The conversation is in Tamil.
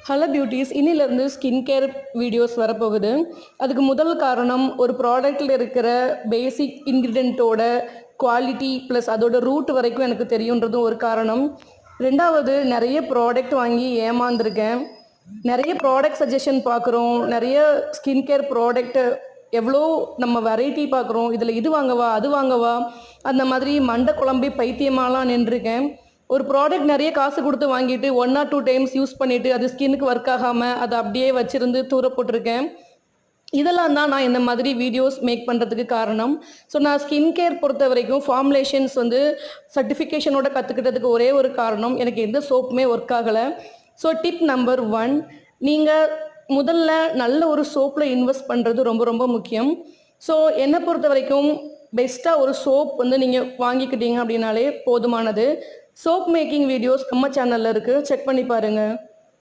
ஹலோ பியூட்டிஸ், இன்னிலேருந்து ஸ்கின் கேர் வீடியோஸ் வரப்போகுது. அதுக்கு முதல் காரணம் ஒரு ப்ராடக்ட்டில் இருக்கிற பேசிக் இன்க்ரீடியண்ட்டோட குவாலிட்டி ப்ளஸ் அதோட ரூட் வரைக்கும் எனக்கு தெரியுன்றதும் ஒரு காரணம். ரெண்டாவது, நிறைய ப்ராடக்ட் வாங்கி ஏமாந்துருக்கேன். நிறைய ப்ராடக்ட் சஜஷன் பார்க்குறோம், நிறைய ஸ்கின் கேர் ப்ராடக்ட்டு எவ்வளோ நம்ம வெரைட்டி பார்க்குறோம். இதில் இது வாங்கவா அது வாங்கவா அந்த மாதிரி மண்டை குழம்பி பைத்தியமாலாம் நின்றுருக்கேன். ஒரு ப்ராடக்ட் நிறைய காசு கொடுத்து வாங்கிட்டு 1 or 2 டைம்ஸ் யூஸ் பண்ணிவிட்டு அது ஸ்கின்னுக்கு ஒர்க் ஆகாமல் அதை அப்படியே வச்சுருந்து தூர போட்டிருக்கேன். இதெல்லாம் தான் நான் இந்த மாதிரி வீடியோஸ் மேக் பண்ணுறதுக்கு காரணம். ஸோ நான் ஸ்கின் கேர் பொறுத்த வரைக்கும் ஃபார்முலேஷன்ஸ் சர்டிஃபிகேஷனோட கற்றுக்கிட்டதுக்கு ஒரே ஒரு காரணம், எனக்கு எந்த சோப்புமே ஒர்க் ஆகலை. ஸோ டிப் நம்பர் 1, நீங்கள் முதல்ல நல்ல ஒரு சோப்பில் இன்வெஸ்ட் பண்ணுறது ரொம்ப ரொம்ப முக்கியம். ஸோ என்னை பொறுத்த வரைக்கும் பெஸ்ட்டாக ஒரு சோப் நீங்கள் வாங்கிக்கிட்டீங்க அப்படின்னாலே போதுமானது. சோப் மேக்கிங் வீடியோஸ் நம்ம சேனலில் இருக்குது, செக் பண்ணி பாருங்கள்.